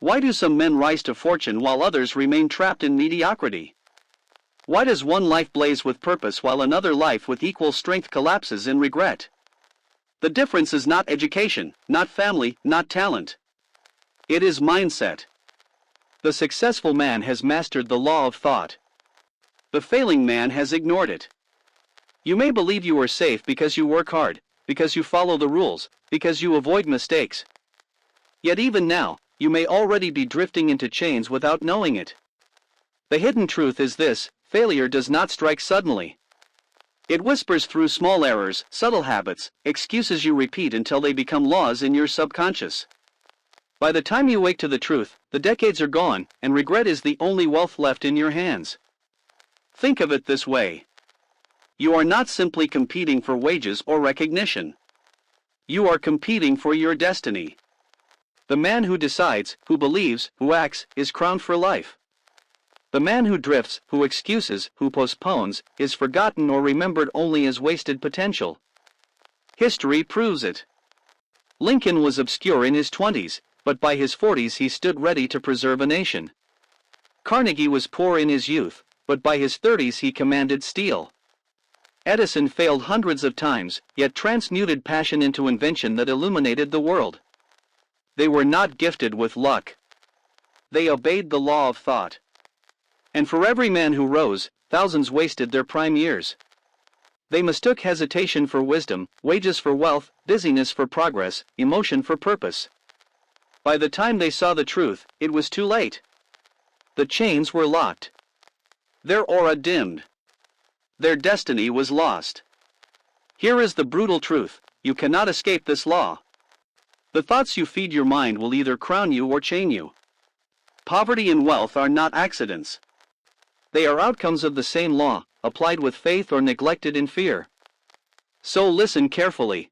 Why do some men rise to fortune while others remain trapped in mediocrity? Why does one life blaze with purpose while another life with equal strength collapses in regret? The difference is not education, not family, not talent. It is mindset. The successful man has mastered the law of thought. The failing man has ignored it. You may believe you are safe because you work hard, because you follow the rules, because you avoid mistakes. Yet even now, you may already be drifting into chains without knowing it. The hidden truth is this: failure does not strike suddenly. It whispers through small errors, subtle habits, excuses you repeat until they become laws in your subconscious. By the time you wake to the truth, the decades are gone, and regret is the only wealth left in your hands. Think of it this way. You are not simply competing for wages or recognition. You are competing for your destiny. The man who decides, who believes, who acts, is crowned for life. The man who drifts, who excuses, who postpones, is forgotten or remembered only as wasted potential. History proves it. Lincoln was obscure in his 20s, but by his 40s he stood ready to preserve a nation. Carnegie was poor in his youth, but by his 30s he commanded steel. Edison failed hundreds of times, yet transmuted passion into invention that illuminated the world. They were not gifted with luck. They obeyed the law of thought. And for every man who rose, thousands wasted their prime years. They mistook hesitation for wisdom, wages for wealth, busyness for progress, emotion for purpose. By the time they saw the truth, it was too late. The chains were locked. Their aura dimmed. Their destiny was lost. Here is the brutal truth: you cannot escape this law. The thoughts you feed your mind will either crown you or chain you. Poverty and wealth are not accidents. They are outcomes of the same law, applied with faith or neglected in fear. So listen carefully.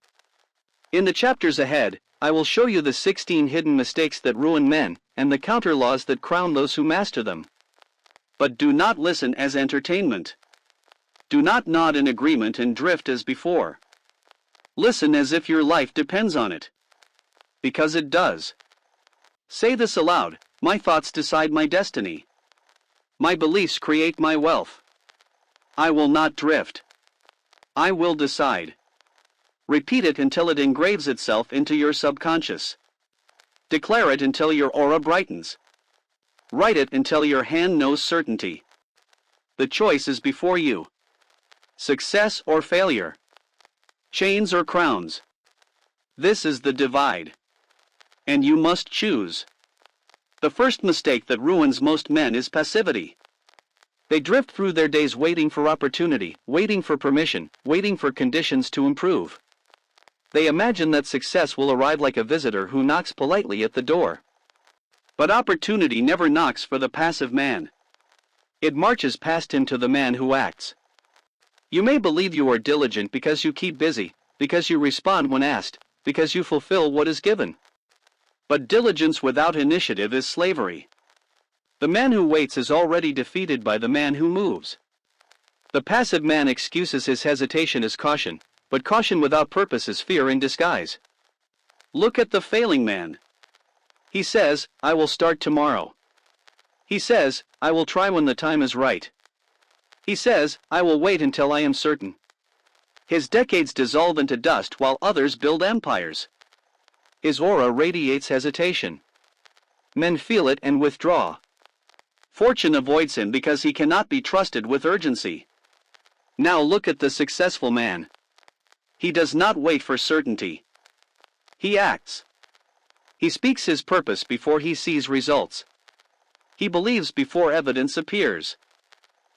In the chapters ahead, I will show you the 16 hidden mistakes that ruin men, and the counter laws that crown those who master them. But do not listen as entertainment. Do not nod in agreement and drift as before. Listen as if your life depends on it. Because it does. Say this aloud: my thoughts decide my destiny. My beliefs create my wealth. I will not drift. I will decide. Repeat it until it engraves itself into your subconscious. Declare it until your aura brightens. Write it until your hand knows certainty. The choice is before you. Success or failure. Chains or crowns. This is the divide. And you must choose. The first mistake that ruins most men is passivity. They drift through their days waiting for opportunity, waiting for permission, waiting for conditions to improve. They imagine that success will arrive like a visitor who knocks politely at the door. But opportunity never knocks for the passive man. It marches past him to the man who acts. You may believe you are diligent because you keep busy, because you respond when asked, because you fulfill what is given. But diligence without initiative is slavery. The man who waits is already defeated by the man who moves. The passive man excuses his hesitation as caution, but caution without purpose is fear in disguise. Look at the failing man. He says, I will start tomorrow. He says, I will try when the time is right. He says, I will wait until I am certain. His decades dissolve into dust while others build empires. His aura radiates hesitation. Men feel it and withdraw. Fortune avoids him because he cannot be trusted with urgency. Now look at the successful man. He does not wait for certainty. He acts. He speaks his purpose before he sees results. He believes before evidence appears.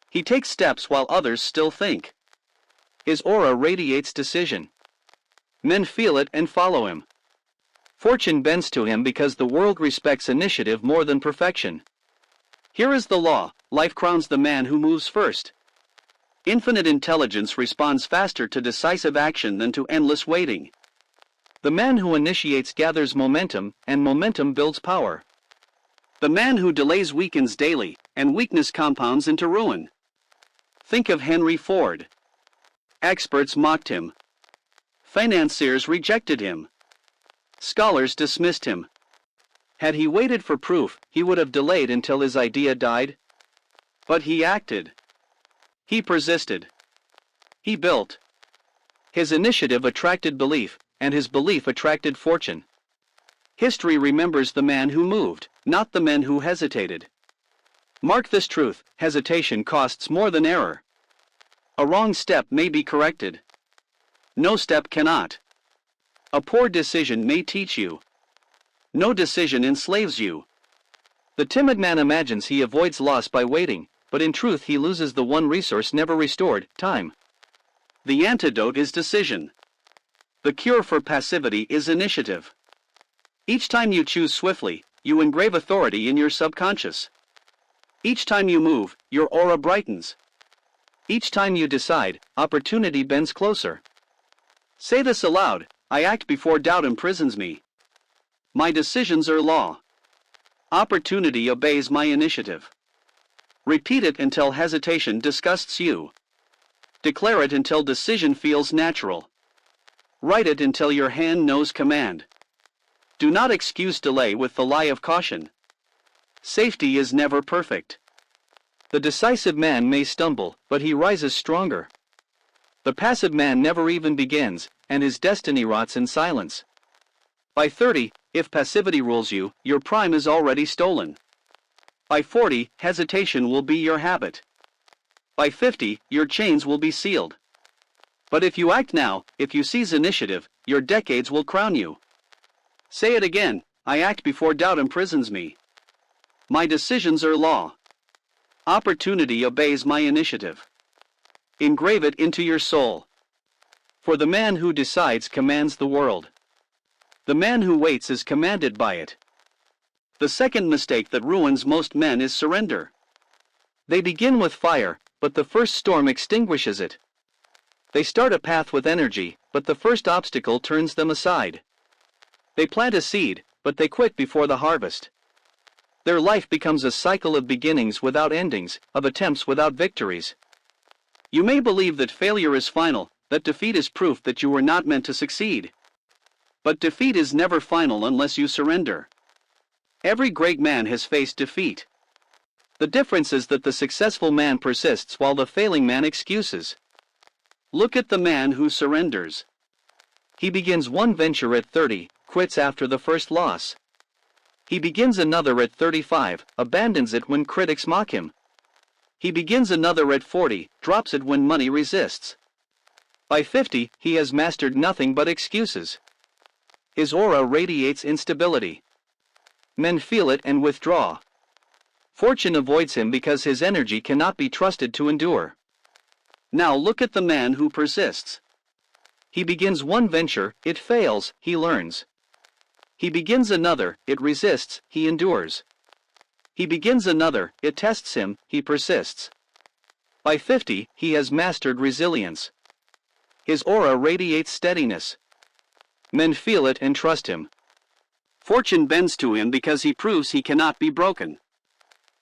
He takes steps while others still think. His aura radiates decision. Men feel it and follow him. Fortune bends to him because the world respects initiative more than perfection. Here is the law: life crowns the man who moves first. Infinite intelligence responds faster to decisive action than to endless waiting. The man who initiates gathers momentum, and momentum builds power. The man who delays weakens daily, and weakness compounds into ruin. Think of Henry Ford. Experts mocked him. Financiers rejected him. Scholars dismissed him. Had he waited for proof, he would have delayed until his idea died. But he acted. He persisted. He built. His initiative attracted belief, and his belief attracted fortune. History remembers the man who moved, not the men who hesitated. Mark this truth: hesitation costs more than error. A wrong step may be corrected. No step cannot. A poor decision may teach you. No decision enslaves you. The timid man imagines he avoids loss by waiting, but in truth he loses the one resource never restored: time. The antidote is decision. The cure for passivity is initiative. Each time you choose swiftly, you engrave authority in your subconscious. Each time you move, your aura brightens. Each time you decide, opportunity bends closer. Say this aloud: I act before doubt imprisons me. My decisions are law. Opportunity obeys my initiative. Repeat it until hesitation disgusts you. Declare it until decision feels natural. Write it until your hand knows command. Do not excuse delay with the lie of caution. Safety is never perfect. The decisive man may stumble, but he rises stronger. The passive man never even begins, and his destiny rots in silence. By 30, if passivity rules you, your prime is already stolen. By 40, hesitation will be your habit. By 50, your chains will be sealed. But if you act now, if you seize initiative, your decades will crown you. Say it again: I act before doubt imprisons me. My decisions are law. Opportunity obeys my initiative. Engrave it into your soul. For the man who decides commands the world. The man who waits is commanded by it. The second mistake that ruins most men is surrender. They begin with fire, but the first storm extinguishes it. They start a path with energy, but the first obstacle turns them aside. They plant a seed, but they quit before the harvest. Their life becomes a cycle of beginnings without endings, of attempts without victories. You may believe that failure is final, that defeat is proof that you were not meant to succeed. But defeat is never final unless you surrender. Every great man has faced defeat. The difference is that the successful man persists while the failing man excuses. Look at the man who surrenders. He begins one venture at 30, quits after the first loss. He begins another at 35, abandons it when critics mock him. He begins another at 40, drops it when money resists. By 50, he has mastered nothing but excuses. His aura radiates instability. Men feel it and withdraw. Fortune avoids him because his energy cannot be trusted to endure. Now look at the man who persists. He begins one venture, it fails, he learns. He begins another, it resists, he endures. He begins another, it tests him, he persists. By 50, he has mastered resilience. His aura radiates steadiness. Men feel it and trust him. Fortune bends to him because he proves he cannot be broken.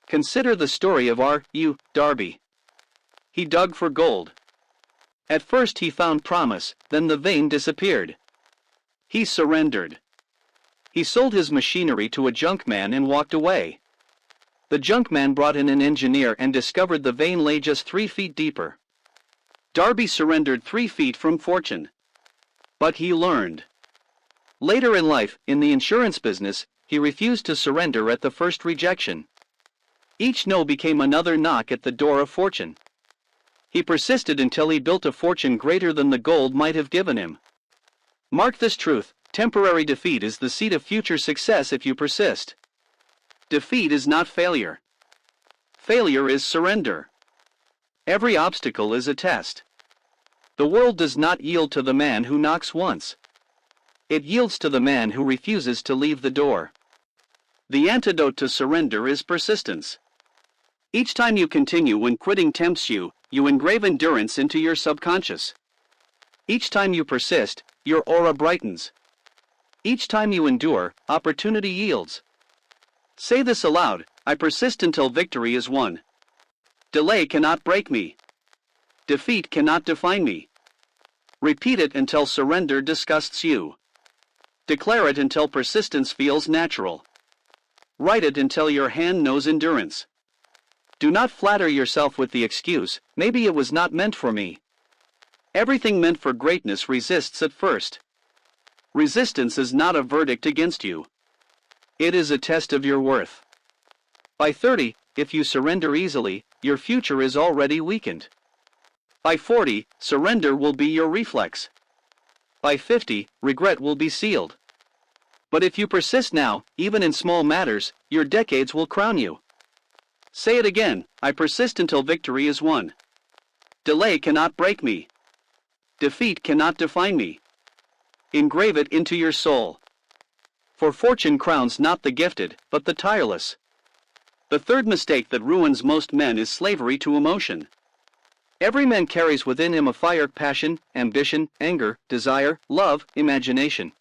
Consider the story of R.U. Darby. He dug for gold. At first he found promise, then the vein disappeared. He surrendered. He sold his machinery to a junk man and walked away. The junk man brought in an engineer and discovered the vein lay just 3 feet deeper. Darby surrendered 3 feet from fortune. But he learned. Later in life, in the insurance business, he refused to surrender at the first rejection. Each no became another knock at the door of fortune. He persisted until he built a fortune greater than the gold might have given him. Mark this truth: temporary defeat is the seed of future success if you persist. Defeat is not failure. Failure is surrender. Every obstacle is a test. The world does not yield to the man who knocks once. It yields to the man who refuses to leave the door. The antidote to surrender is persistence. Each time you continue when quitting tempts you, you engrave endurance into your subconscious. Each time you persist, your aura brightens. Each time you endure, opportunity yields. Say this aloud: I persist until victory is won. Delay cannot break me. Defeat cannot define me. Repeat it until surrender disgusts you. Declare it until persistence feels natural. Write it until your hand knows endurance. Do not flatter yourself with the excuse, maybe it was not meant for me. Everything meant for greatness resists at first. Resistance is not a verdict against you. It is a test of your worth. By 30, if you surrender easily, your future is already weakened. By 40, surrender will be your reflex. By 50, regret will be sealed. But if you persist now, even in small matters, your decades will crown you. Say it again, I persist until victory is won. Delay cannot break me. Defeat cannot define me. Engrave it into your soul. For fortune crowns not the gifted, but the tireless. The third mistake that ruins most men is slavery to emotion. Every man carries within him a fire, passion, ambition, anger, desire, love, imagination.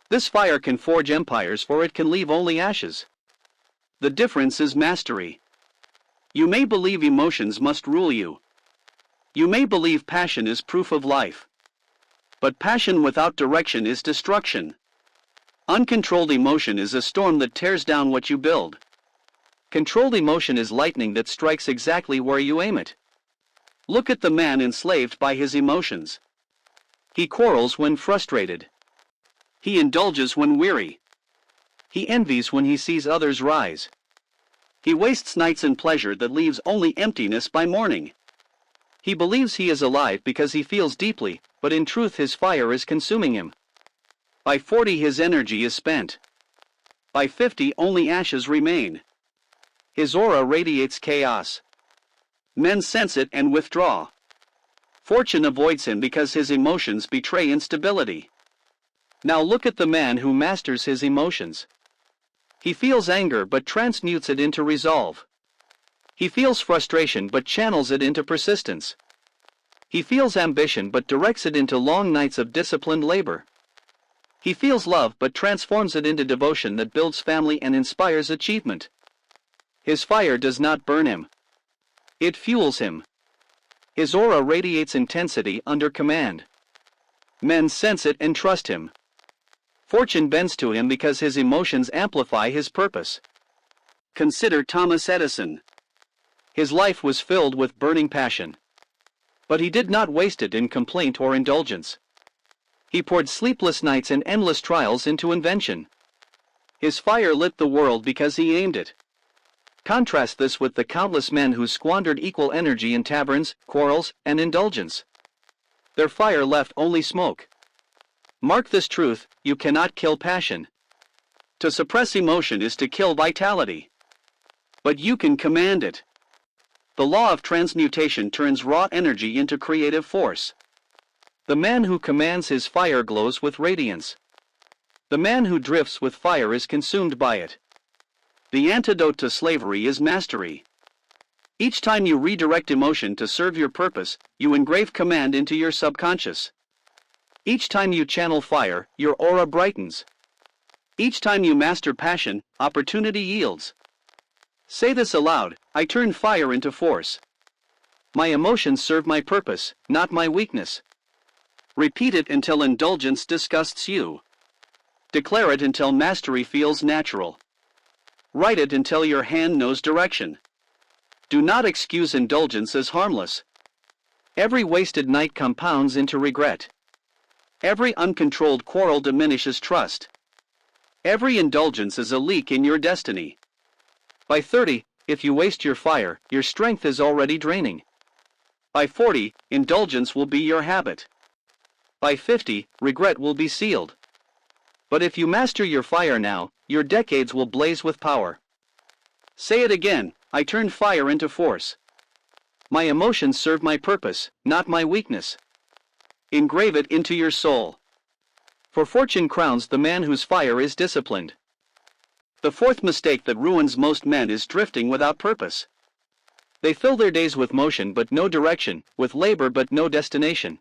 This fire can forge empires, or it can leave only ashes. The difference is mastery. You may believe emotions must rule you. You may believe passion is proof of life. But passion without direction is destruction. Uncontrolled emotion is a storm that tears down what you build. Controlled emotion is lightning that strikes exactly where you aim it. Look at the man enslaved by his emotions. He quarrels when frustrated. He indulges when weary. He envies when he sees others rise. He wastes nights in pleasure that leaves only emptiness by morning. He believes he is alive because he feels deeply, but in truth his fire is consuming him. By 40 his energy is spent. By 50 only ashes remain. His aura radiates chaos. Men sense it and withdraw. Fortune avoids him because his emotions betray instability. Now look at the man who masters his emotions. He feels anger but transmutes it into resolve. He feels frustration but channels it into persistence. He feels ambition but directs it into long nights of disciplined labor. He feels love but transforms it into devotion that builds family and inspires achievement. His fire does not burn him. It fuels him. His aura radiates intensity under command. Men sense it and trust him. Fortune bends to him because his emotions amplify his purpose. Consider Thomas Edison. His life was filled with burning passion. But he did not waste it in complaint or indulgence. He poured sleepless nights and endless trials into invention. His fire lit the world because he aimed it. Contrast this with the countless men who squandered equal energy in taverns, quarrels, and indulgence. Their fire left only smoke. Mark this truth, you cannot kill passion. To suppress emotion is to kill vitality. But you can command it. The law of transmutation turns raw energy into creative force. The man who commands his fire glows with radiance. The man who drifts with fire is consumed by it. The antidote to slavery is mastery. Each time you redirect emotion to serve your purpose, you engrave command into your subconscious. Each time you channel fire, your aura brightens. Each time you master passion, opportunity yields. Say this aloud, I turn fire into force. My emotions serve my purpose, not my weakness. Repeat it until indulgence disgusts you. Declare it until mastery feels natural. Write it until your hand knows direction. Do not excuse indulgence as harmless. Every wasted night compounds into regret. Every uncontrolled quarrel diminishes trust. Every indulgence is a leak in your destiny. By 30, if you waste your fire, your strength is already draining. By 40, indulgence will be your habit. By 50, regret will be sealed. But if you master your fire now, your decades will blaze with power. Say it again, I turn fire into force. My emotions serve my purpose, not my weakness. Engrave it into your soul. For fortune crowns the man whose fire is disciplined. The fourth mistake that ruins most men is drifting without purpose. They fill their days with motion but no direction, with labor but no destination.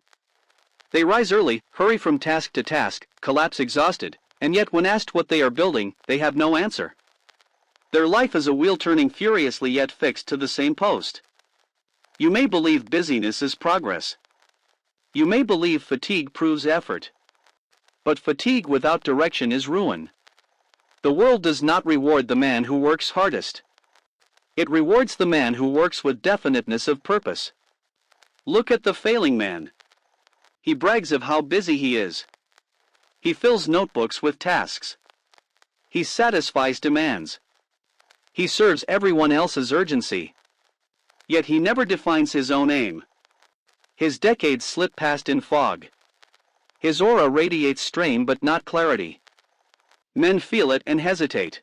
They rise early, hurry from task to task, collapse exhausted, and yet when asked what they are building, they have no answer. Their life is a wheel turning furiously yet fixed to the same post. You may believe busyness is progress. You may believe fatigue proves effort. But fatigue without direction is ruin. The world does not reward the man who works hardest. It rewards the man who works with definiteness of purpose. Look at the failing man. He brags of how busy he is. He fills notebooks with tasks. He satisfies demands. He serves everyone else's urgency. Yet he never defines his own aim. His decades slip past in fog. His aura radiates strain but not clarity. Men feel it and hesitate.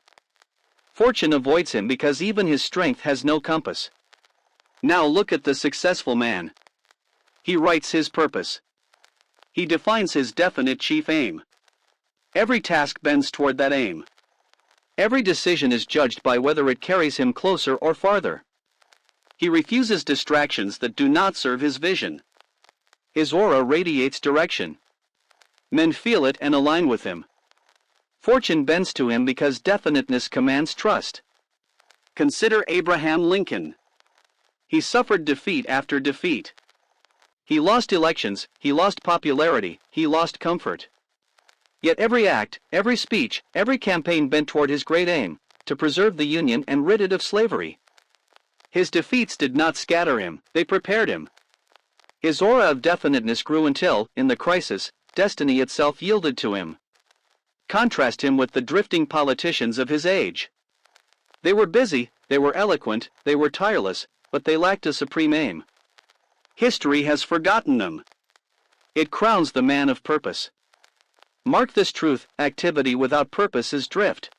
Fortune avoids him because even his strength has no compass. Now look at the successful man. He writes his purpose. He defines his definite chief aim. Every task bends toward that aim. Every decision is judged by whether it carries him closer or farther. He refuses distractions that do not serve his vision. His aura radiates direction. Men feel it and align with him. Fortune bends to him because definiteness commands trust. Consider Abraham Lincoln. He suffered defeat after defeat. He lost elections, he lost popularity, he lost comfort. Yet every act, every speech, every campaign bent toward his great aim, to preserve the Union and rid it of slavery. His defeats did not scatter him, they prepared him. His aura of definiteness grew until, in the crisis, destiny itself yielded to him. Contrast him with the drifting politicians of his age. They were busy, they were eloquent, they were tireless, but they lacked a supreme aim. History has forgotten them. It crowns the man of purpose. Mark this truth: activity without purpose is drift.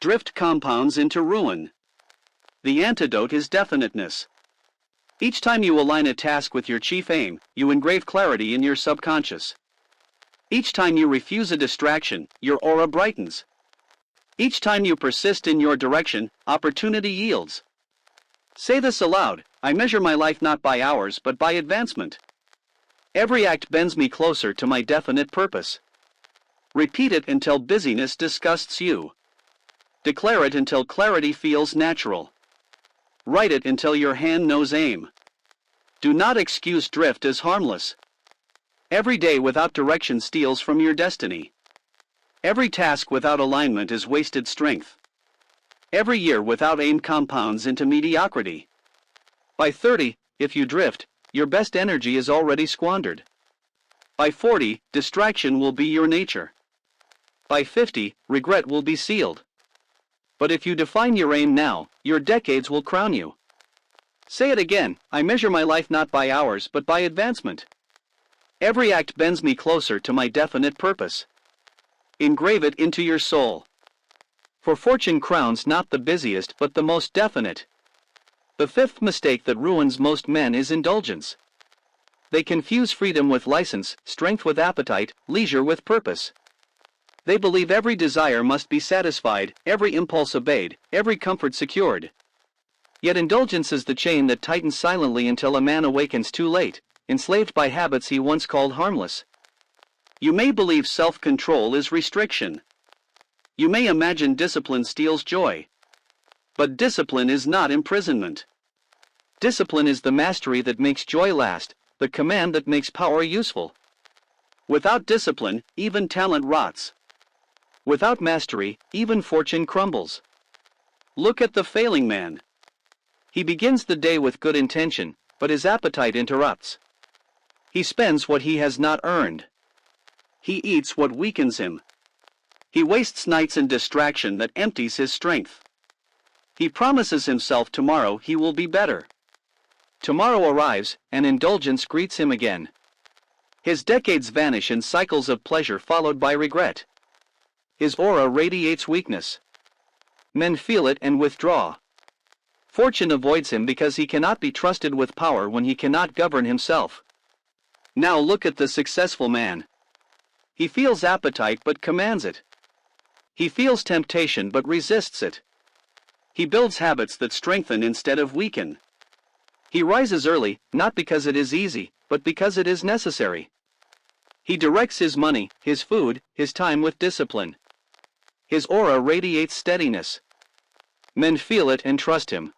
Drift compounds into ruin. The antidote is definiteness. Each time you align a task with your chief aim, you engrave clarity in your subconscious. Each time you refuse a distraction, your aura brightens. Each time you persist in your direction, opportunity yields. Say this aloud: I measure my life not by hours but by advancement. Every act bends me closer to my definite purpose. Repeat it until busyness disgusts you. Declare it until clarity feels natural. Write it until your hand knows aim. Do not excuse drift as harmless. Every day without direction steals from your destiny. Every task without alignment is wasted strength. Every year without aim compounds into mediocrity. By 30, if you drift, your best energy is already squandered. By 40, distraction will be your nature. By 50, regret will be sealed. But if you define your aim now, your decades will crown you. Say it again: I measure my life not by hours but by advancement. Every act bends me closer to my definite purpose. Engrave it into your soul. For fortune crowns not the busiest but the most definite. The fifth mistake that ruins most men is indulgence. They confuse freedom with license, strength with appetite, leisure with purpose. They believe every desire must be satisfied, every impulse obeyed, every comfort secured. Yet indulgence is the chain that tightens silently until a man awakens too late, enslaved by habits he once called harmless. You may believe self-control is restriction. You may imagine discipline steals joy. But discipline is not imprisonment. Discipline is the mastery that makes joy last, the command that makes power useful. Without discipline, even talent rots. Without mastery, even fortune crumbles. Look at the failing man. He begins the day with good intention, but his appetite interrupts. He spends what he has not earned. He eats what weakens him. He wastes nights in distraction that empties his strength. He promises himself tomorrow he will be better. Tomorrow arrives, and indulgence greets him again. His decades vanish in cycles of pleasure followed by regret. His aura radiates weakness. Men feel it and withdraw. Fortune avoids him because he cannot be trusted with power when he cannot govern himself. Now look at the successful man. He feels appetite but commands it. He feels temptation but resists it. He builds habits that strengthen instead of weaken. He rises early, not because it is easy, but because it is necessary. He directs his money, his food, his time with discipline. His aura radiates steadiness. Men feel it and trust him.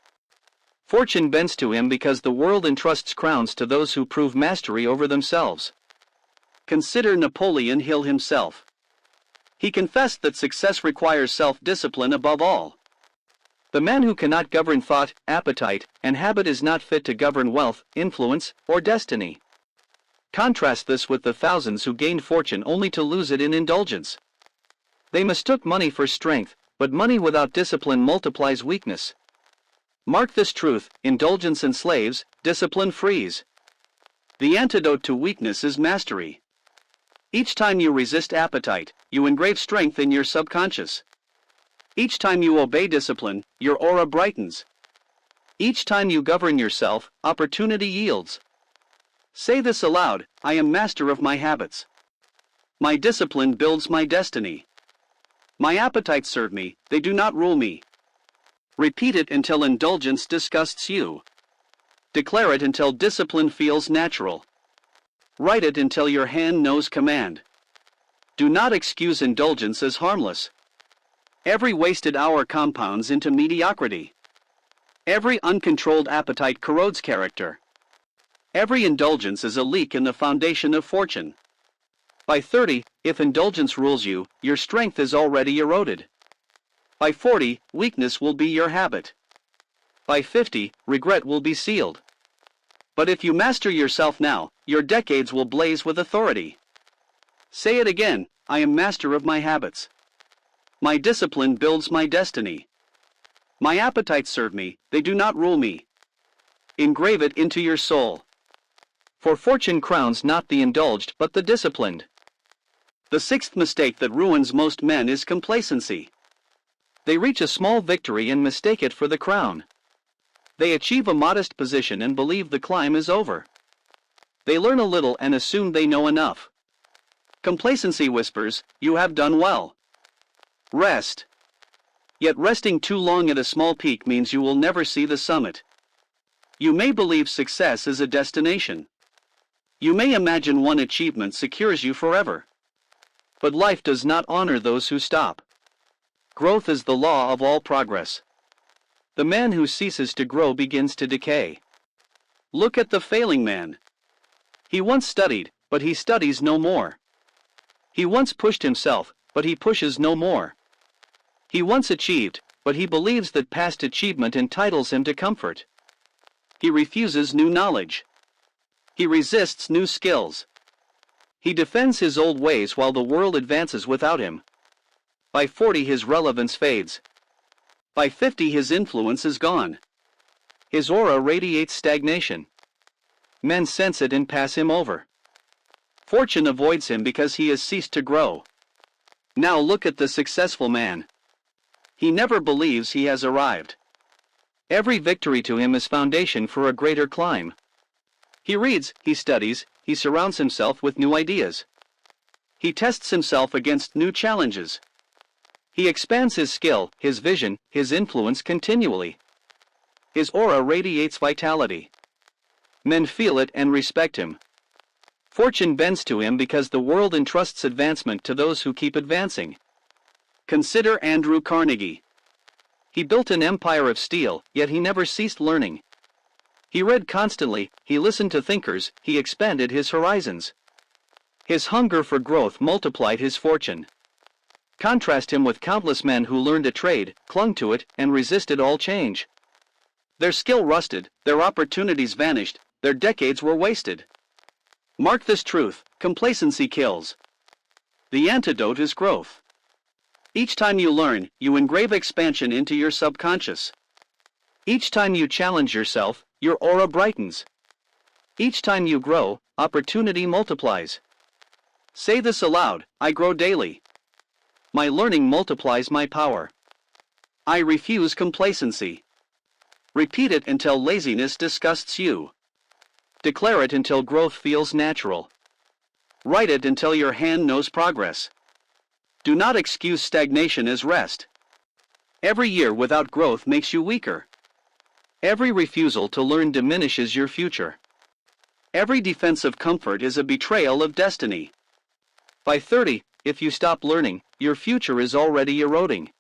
Fortune bends to him because the world entrusts crowns to those who prove mastery over themselves. Consider Napoleon Hill himself. He confessed that success requires self-discipline above all. The man who cannot govern thought, appetite, and habit is not fit to govern wealth, influence, or destiny. Contrast this with the thousands who gained fortune only to lose it in indulgence. They mistook money for strength, but money without discipline multiplies weakness. Mark this truth: indulgence enslaves, discipline frees. The antidote to weakness is mastery. Each time you resist appetite, you engrave strength in your subconscious. Each time you obey discipline, your aura brightens. Each time you govern yourself, opportunity yields. Say this aloud: I am master of my habits. My discipline builds my destiny. My appetites serve me, they do not rule me. Repeat it until indulgence disgusts you. Declare it until discipline feels natural. Write it until your hand knows command. Do not excuse indulgence as harmless. Every wasted hour compounds into mediocrity. Every uncontrolled appetite corrodes character. Every indulgence is a leak in the foundation of fortune. By 30, if indulgence rules you, your strength is already eroded. By 40, weakness will be your habit. By 50, regret will be sealed. But if you master yourself now, your decades will blaze with authority. Say it again: I am master of my habits. My discipline builds my destiny. My appetites serve me, they do not rule me. Engrave it into your soul. For fortune crowns not the indulged but the disciplined. The sixth mistake that ruins most men is complacency. They reach a small victory and mistake it for the crown. They achieve a modest position and believe the climb is over. They learn a little and assume they know enough. Complacency whispers, "You have done well. Rest." Yet resting too long at a small peak means you will never see the summit. You may believe success is a destination. You may imagine one achievement secures you forever. But life does not honor those who stop. Growth is the law of all progress. The man who ceases to grow begins to decay. Look at the failing man. He once studied, but he studies no more. He once pushed himself, but he pushes no more. He once achieved, but he believes that past achievement entitles him to comfort. He refuses new knowledge. He resists new skills. He defends his old ways while the world advances without him. By 40 his relevance fades. By 50 his influence is gone. His aura radiates stagnation. Men sense it and pass him over. Fortune avoids him because he has ceased to grow. Now look at the successful man. He never believes he has arrived. Every victory to him is foundation for a greater climb. He reads, he studies, he surrounds himself with new ideas. He tests himself against new challenges. He expands his skill, his vision, his influence continually. His aura radiates vitality. Men feel it and respect him. Fortune bends to him because the world entrusts advancement to those who keep advancing. Consider Andrew Carnegie. He built an empire of steel, yet he never ceased learning. He read constantly, he listened to thinkers, he expanded his horizons. His hunger for growth multiplied his fortune. Contrast him with countless men who learned a trade, clung to it, and resisted all change. Their skill rusted, their opportunities vanished, their decades were wasted. Mark this truth: complacency kills. The antidote is growth. Each time you learn, you engrave expansion into your subconscious. Each time you challenge yourself, your aura brightens. Each time you grow, opportunity multiplies. Say this aloud: I grow daily. My learning multiplies my power. I refuse complacency. Repeat it until laziness disgusts you. Declare it until growth feels natural. Write it until your hand knows progress. Do not excuse stagnation as rest. Every year without growth makes you weaker. Every refusal to learn diminishes your future. Every defense of comfort is a betrayal of destiny. By 30, if you stop learning, your future is already eroding.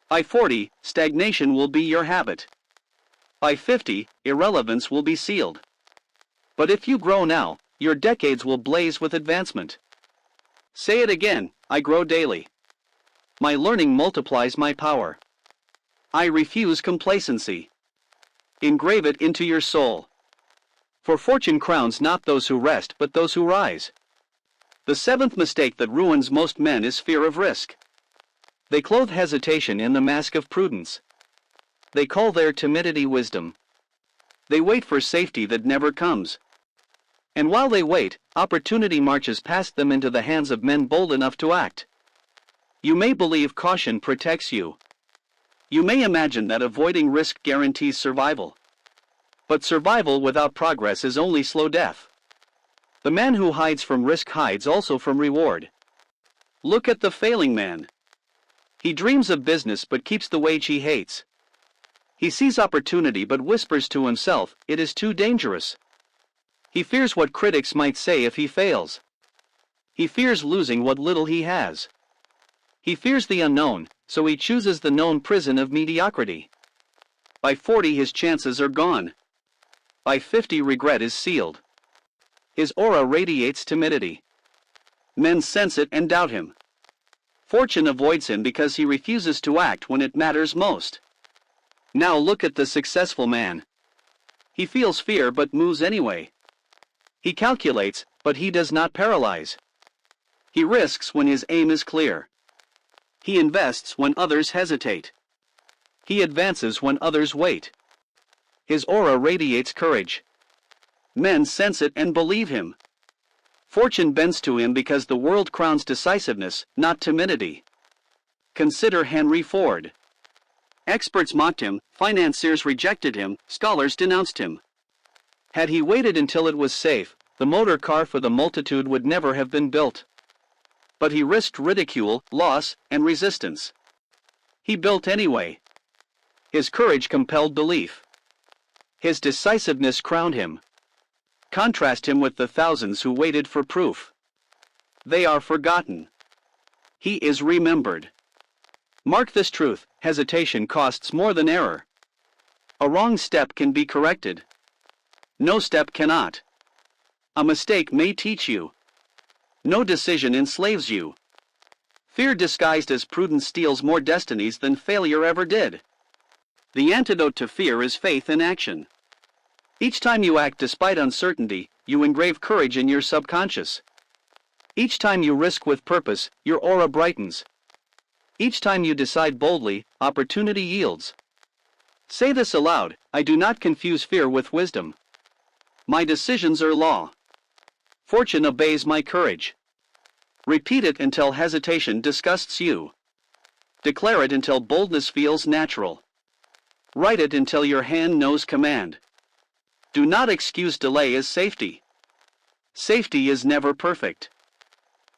By 40, stagnation will be your habit. By 50, irrelevance will be sealed. But if you grow now, your decades will blaze with advancement. Say it again: I grow daily. My learning multiplies my power. I refuse complacency. Engrave it into your soul. For fortune crowns not those who rest but those who rise. The seventh mistake that ruins most men is fear of risk. They clothe hesitation in the mask of prudence. They call their timidity wisdom. They wait for safety that never comes. And while they wait, opportunity marches past them into the hands of men bold enough to act. You may believe caution protects you. You may imagine that avoiding risk guarantees survival. But survival without progress is only slow death. The man who hides from risk hides also from reward. Look at the failing man. He dreams of business but keeps the wage he hates. He sees opportunity but whispers to himself, "It is too dangerous." He fears what critics might say if he fails. He fears losing what little he has. He fears the unknown, so he chooses the known prison of mediocrity. By 40 his chances are gone. By 50 regret is sealed. His aura radiates timidity. Men sense it and doubt him. Fortune avoids him because he refuses to act when it matters most. Now look at the successful man. He feels fear but moves anyway. He calculates, but he does not paralyze. He risks when his aim is clear. He invests when others hesitate. He advances when others wait. His aura radiates courage. Men sense it and believe him. Fortune bends to him because the world crowns decisiveness, not timidity. Consider Henry Ford. Experts mocked him, financiers rejected him, scholars denounced him. Had he waited until it was safe, the motor car for the multitude would never have been built. But he risked ridicule, loss, and resistance. He built anyway. His courage compelled belief. His decisiveness crowned him. Contrast him with the thousands who waited for proof. They are forgotten. He is remembered. Mark this truth: hesitation costs more than error. A wrong step can be corrected. No step cannot. A mistake may teach you. No decision enslaves you. Fear disguised as prudence steals more destinies than failure ever did. The antidote to fear is faith in action. Each time you act despite uncertainty, you engrave courage in your subconscious. Each time you risk with purpose, your aura brightens. Each time you decide boldly, opportunity yields. Say this aloud: I do not confuse fear with wisdom. My decisions are law. Fortune obeys my courage. Repeat it until hesitation disgusts you. Declare it until boldness feels natural. Write it until your hand knows command. Do not excuse delay as safety. Safety is never perfect.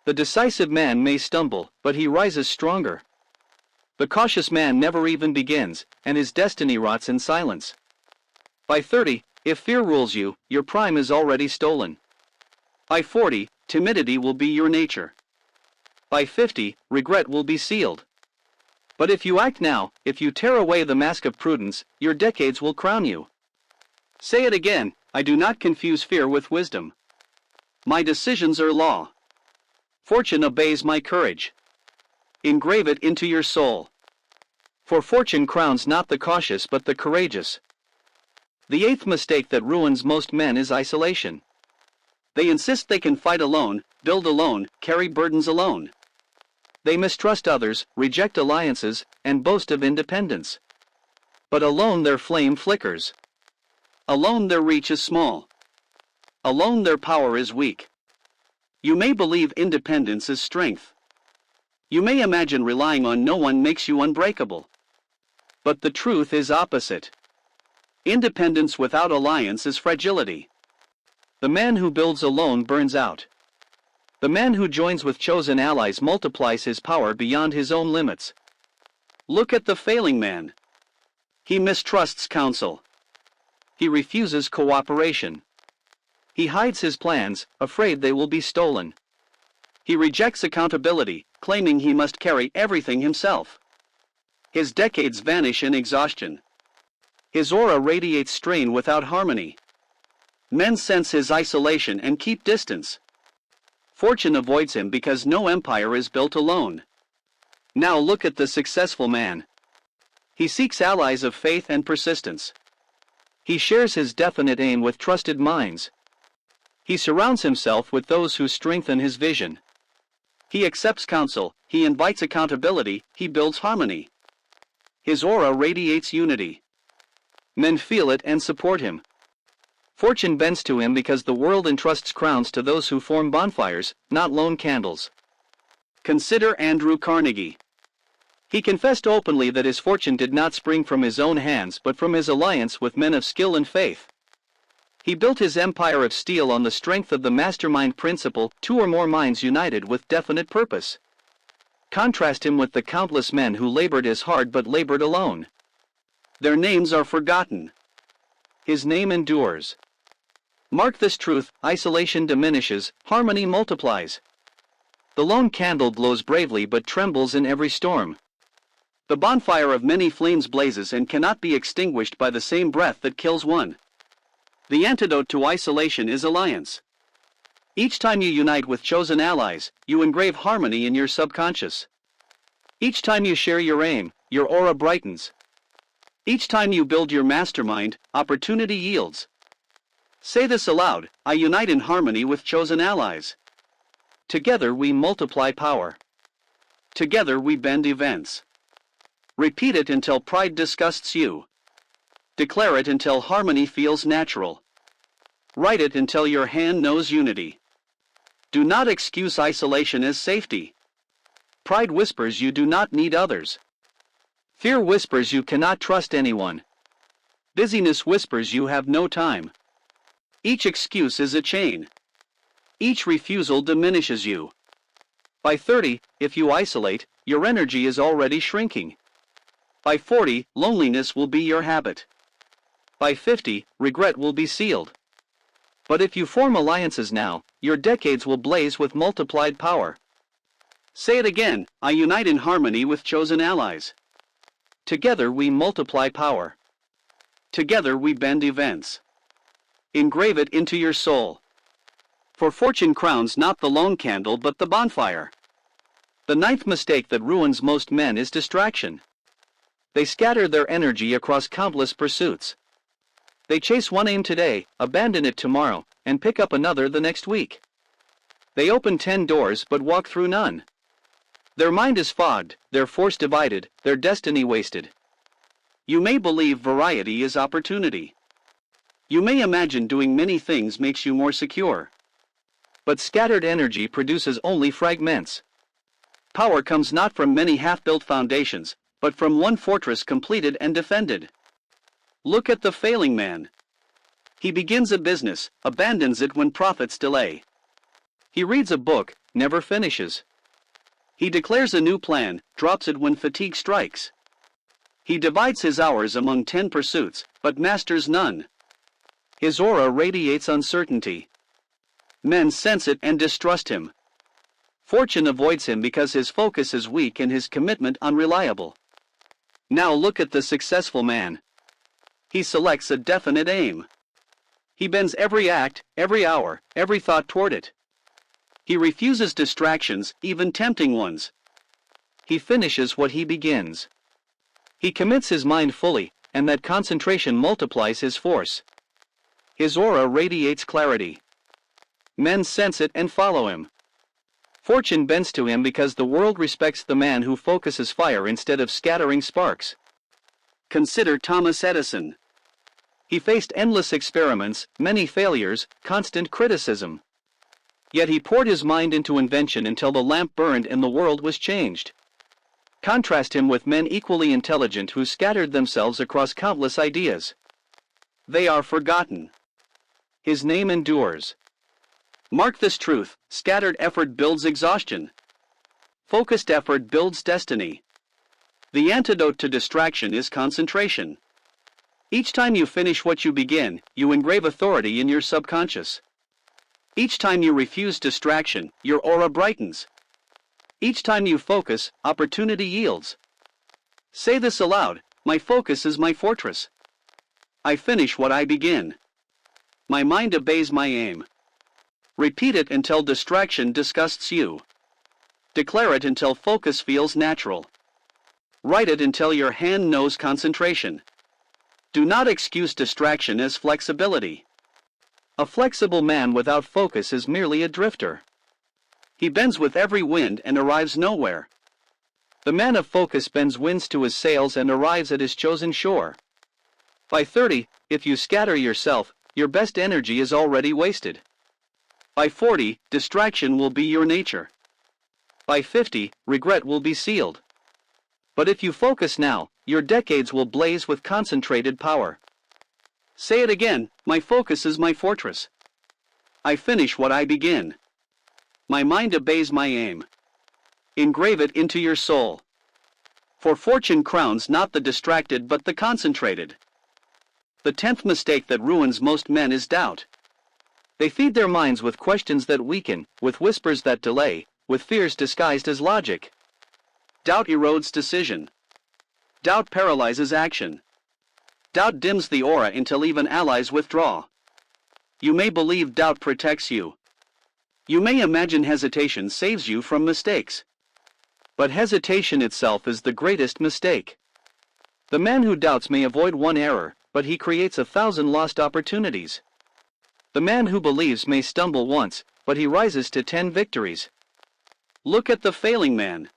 The decisive man may stumble, but he rises stronger. The cautious man never even begins, and his destiny rots in silence. By 30, if fear rules you, your prime is already stolen. By 40, timidity will be your nature. By 50, regret will be sealed. But if you act now, if you tear away the mask of prudence, your decades will crown you. Say it again: I do not confuse fear with wisdom. My decisions are law. Fortune obeys my courage. Engrave it into your soul. For fortune crowns not the cautious but the courageous. The eighth mistake that ruins most men is isolation. They insist they can fight alone, build alone, carry burdens alone. They mistrust others, reject alliances, and boast of independence. But alone their flame flickers. Alone their reach is small. Alone their power is weak. You may believe independence is strength. You may imagine relying on no one makes you unbreakable. But the truth is opposite. Independence without alliance is fragility. The man who builds alone burns out. The man who joins with chosen allies multiplies his power beyond his own limits. Look at the failing man. He mistrusts counsel. He refuses cooperation. He hides his plans, afraid they will be stolen. He rejects accountability, claiming he must carry everything himself. His decades vanish in exhaustion. His aura radiates strain without harmony. Men sense his isolation and keep distance. Fortune avoids him because no empire is built alone. Now look at the successful man. He seeks allies of faith and persistence. He shares his definite aim with trusted minds. He surrounds himself with those who strengthen his vision. He accepts counsel, he invites accountability, he builds harmony. His aura radiates unity. Men feel it and support him. Fortune bends to him because the world entrusts crowns to those who form bonfires, not lone candles. Consider Andrew Carnegie. He confessed openly that his fortune did not spring from his own hands but from his alliance with men of skill and faith. He built his empire of steel on the strength of the mastermind principle, two or more minds united with definite purpose. Contrast him with the countless men who labored as hard but labored alone. Their names are forgotten. His name endures. Mark this truth: isolation diminishes, harmony multiplies. The lone candle glows bravely but trembles in every storm. The bonfire of many flames blazes and cannot be extinguished by the same breath that kills one. The antidote to isolation is alliance. Each time you unite with chosen allies, you engrave harmony in your subconscious. Each time you share your aim, your aura brightens. Each time you build your mastermind, opportunity yields. Say this aloud: I unite in harmony with chosen allies. Together we multiply power. Together we bend events. Repeat it until pride disgusts you. Declare it until harmony feels natural. Write it until your hand knows unity. Do not excuse isolation as safety. Pride whispers you do not need others. Fear whispers you cannot trust anyone. Busyness whispers you have no time. Each excuse is a chain. Each refusal diminishes you. By 30, if you isolate, your energy is already shrinking. By 40, loneliness will be your habit. By 50, regret will be sealed. But if you form alliances now, your decades will blaze with multiplied power. Say it again: I unite in harmony with chosen allies. Together we multiply power. Together we bend events. Engrave it into your soul. For fortune crowns not the lone candle but the bonfire. The ninth mistake that ruins most men is distraction. They scatter their energy across countless pursuits. They chase one aim today, abandon it tomorrow, and pick up another the next week. They open 10 doors but walk through none. Their mind is fogged, their force divided, their destiny wasted. You may believe variety is opportunity. You may imagine doing many things makes you more secure. But scattered energy produces only fragments. Power comes not from many half-built foundations, but from one fortress completed and defended. Look at the failing man. He begins a business, abandons it when profits delay. He reads a book, never finishes. He declares a new plan, drops it when fatigue strikes. He divides his hours among 10 pursuits, but masters none. His aura radiates uncertainty. Men sense it and distrust him. Fortune avoids him because his focus is weak and his commitment unreliable. Now look at the successful man. He selects a definite aim. He bends every act, every hour, every thought toward it. He refuses distractions, even tempting ones. He finishes what he begins. He commits his mind fully, and that concentration multiplies his force. His aura radiates clarity. Men sense it and follow him. Fortune bends to him because the world respects the man who focuses fire instead of scattering sparks. Consider Thomas Edison. He faced endless experiments, many failures, constant criticism. Yet he poured his mind into invention until the lamp burned and the world was changed. Contrast him with men equally intelligent who scattered themselves across countless ideas. They are forgotten. His name endures. Mark this truth: scattered effort builds exhaustion. Focused effort builds destiny. The antidote to distraction is concentration. Each time you finish what you begin, you engrave authority in your subconscious. Each time you refuse distraction, your aura brightens. Each time you focus, opportunity yields. Say this aloud: my focus is my fortress. I finish what I begin. My mind obeys my aim. Repeat it until distraction disgusts you. Declare it until focus feels natural. Write it until your hand knows concentration. Do not excuse distraction as flexibility. A flexible man without focus is merely a drifter. He bends with every wind and arrives nowhere. The man of focus bends winds to his sails and arrives at his chosen shore. By 30, if you scatter yourself, your best energy is already wasted. By 40, distraction will be your nature. By 50, regret will be sealed. But if you focus now, your decades will blaze with concentrated power. Say it again, my focus is my fortress. I finish what I begin. My mind obeys my aim. Engrave it into your soul. For fortune crowns not the distracted but the concentrated. The 10th mistake that ruins most men is doubt. They feed their minds with questions that weaken, with whispers that delay, with fears disguised as logic. Doubt erodes decision. Doubt paralyzes action. Doubt dims the aura until even allies withdraw. You may believe doubt protects you. You may imagine hesitation saves you from mistakes. But hesitation itself is the greatest mistake. The man who doubts may avoid one error, but he creates 1,000 lost opportunities. The man who believes may stumble once, but he rises to 10 victories. Look at the failing man.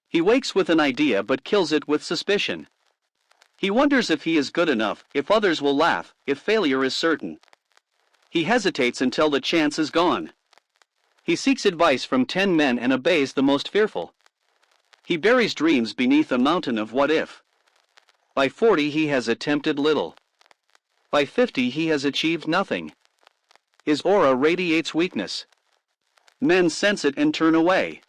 He wakes with an idea but kills it with suspicion. He wonders if he is good enough, if others will laugh, if failure is certain. He hesitates until the chance is gone. He seeks advice from 10 men and obeys the most fearful. He buries dreams beneath a mountain of what if. By 40 he has attempted little. By 50 he has achieved nothing. His aura radiates weakness. Men sense it and turn away.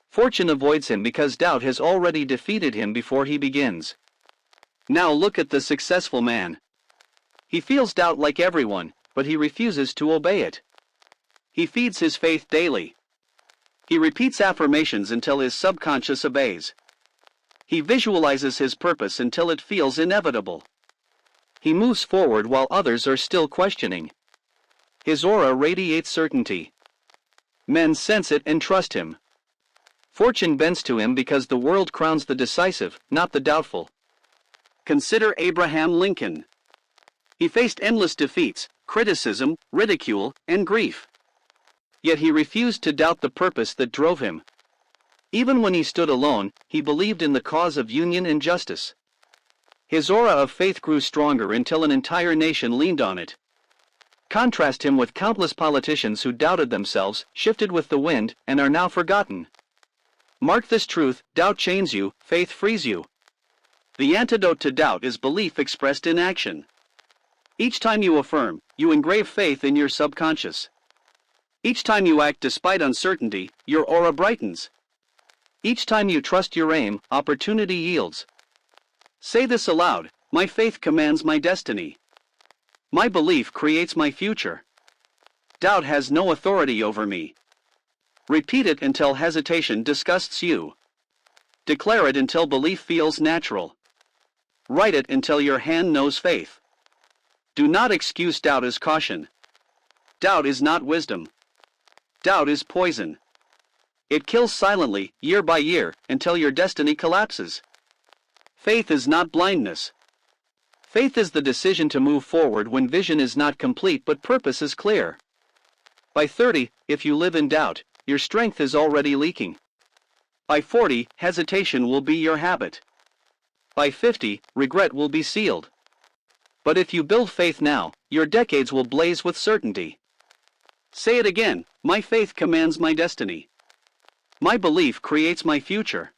Fortune avoids him because doubt has already defeated him before he begins. Now look at the successful man. He feels doubt like everyone, but he refuses to obey it. He feeds his faith daily. He repeats affirmations until his subconscious obeys. He visualizes his purpose until it feels inevitable. He moves forward while others are still questioning. His aura radiates certainty. Men sense it and trust him. Fortune bends to him because the world crowns the decisive, not the doubtful. Consider Abraham Lincoln. He faced endless defeats, criticism, ridicule, and grief. Yet he refused to doubt the purpose that drove him. Even when he stood alone, he believed in the cause of union and justice. His aura of faith grew stronger until an entire nation leaned on it. Contrast him with countless politicians who doubted themselves, shifted with the wind, and are now forgotten. Mark this truth: doubt chains you, faith frees you. The antidote to doubt is belief expressed in action. Each time you affirm, you engrave faith in your subconscious. Each time you act despite uncertainty, your aura brightens. Each time you trust your aim, opportunity yields. Say this aloud: my faith commands my destiny. My belief creates my future. Doubt has no authority over me. Repeat it until hesitation disgusts you. Declare it until belief feels natural. Write it until your hand knows faith. Do not excuse doubt as caution. Doubt is not wisdom. Doubt is poison. It kills silently, year by year, until your destiny collapses. Faith is not blindness. Faith is the decision to move forward when vision is not complete but purpose is clear. By 30, if you live in doubt, your strength is already leaking. By 40, hesitation will be your habit. By 50, regret will be sealed. But if you build faith now, your decades will blaze with certainty. Say it again: my faith commands my destiny. My belief creates my future.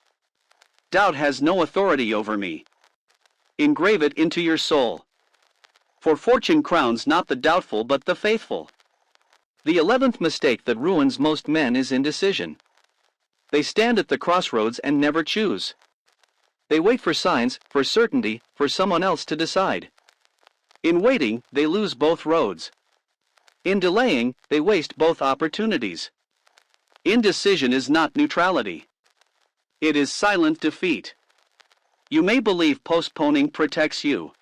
Doubt has no authority over me. Engrave it into your soul. For fortune crowns not the doubtful but the faithful. The 11th mistake that ruins most men is indecision. They stand at the crossroads and never choose. They wait for signs, for certainty, for someone else to decide. In waiting, they lose both roads. In delaying, they waste both opportunities. Indecision is not neutrality. It is silent defeat. You may believe postponing protects you.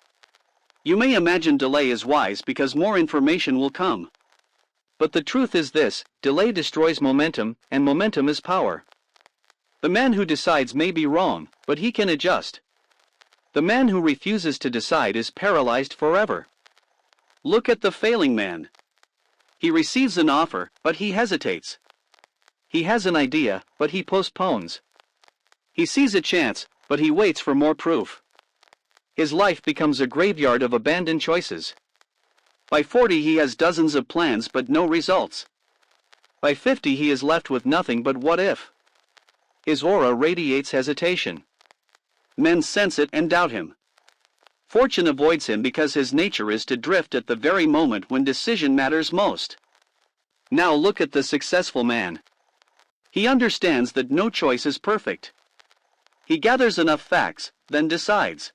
You may imagine delay is wise because more information will come. But the truth is this: delay destroys momentum, and momentum is power. The man who decides may be wrong, but he can adjust. The man who refuses to decide is paralyzed forever. Look at the failing man. He receives an offer, but he hesitates. He has an idea, but he postpones. He sees a chance, but he waits for more proof. His life becomes a graveyard of abandoned choices. By 40 he has dozens of plans but no results. By 50 he is left with nothing but what if. His aura radiates hesitation. Men sense it and doubt him. Fortune avoids him because his nature is to drift at the very moment when decision matters most. Now look at the successful man. He understands that no choice is perfect. He gathers enough facts, then decides.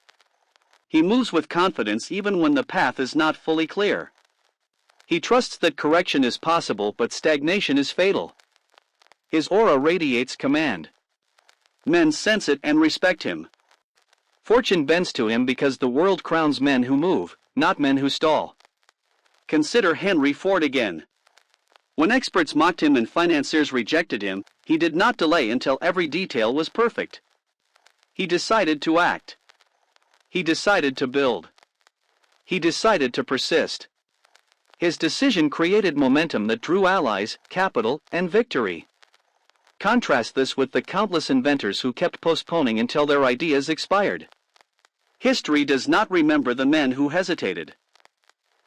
He moves with confidence even when the path is not fully clear. He trusts that correction is possible but stagnation is fatal. His aura radiates command. Men sense it and respect him. Fortune bends to him because the world crowns men who move, not men who stall. Consider Henry Ford again. When experts mocked him and financiers rejected him, he did not delay until every detail was perfect. He decided to act. He decided to build. He decided to persist. His decision created momentum that drew allies, capital, and victory. Contrast this with the countless inventors who kept postponing until their ideas expired. History does not remember the men who hesitated.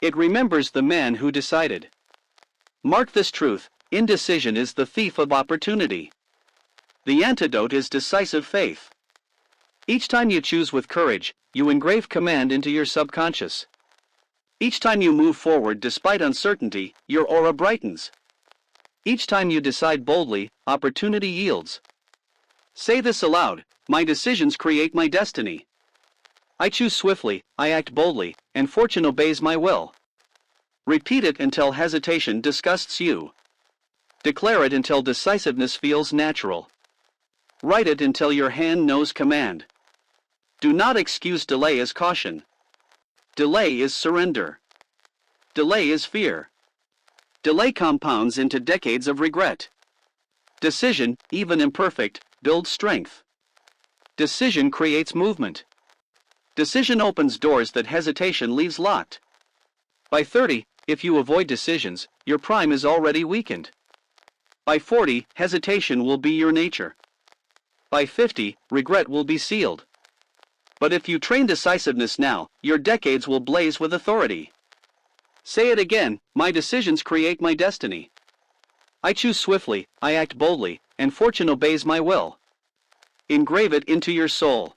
It remembers the man who decided. Mark this truth: indecision is the thief of opportunity. The antidote is decisive faith. Each time you choose with courage, you engrave command into your subconscious. Each time you move forward despite uncertainty, your aura brightens. Each time you decide boldly, opportunity yields. Say this aloud: my decisions create my destiny. I choose swiftly, I act boldly, and fortune obeys my will. Repeat it until hesitation disgusts you. Declare it until decisiveness feels natural. Write it until your hand knows command. Do not excuse delay as caution. Delay is surrender. Delay is fear. Delay compounds into decades of regret. Decision, even imperfect, builds strength. Decision creates movement. Decision opens doors that hesitation leaves locked. By 30, if you avoid decisions, your prime is already weakened. By 40, hesitation will be your nature. By 50, regret will be sealed. But if you train decisiveness now, your decades will blaze with authority. Say it again: my decisions create my destiny. I choose swiftly, I act boldly, and fortune obeys my will. Engrave it into your soul.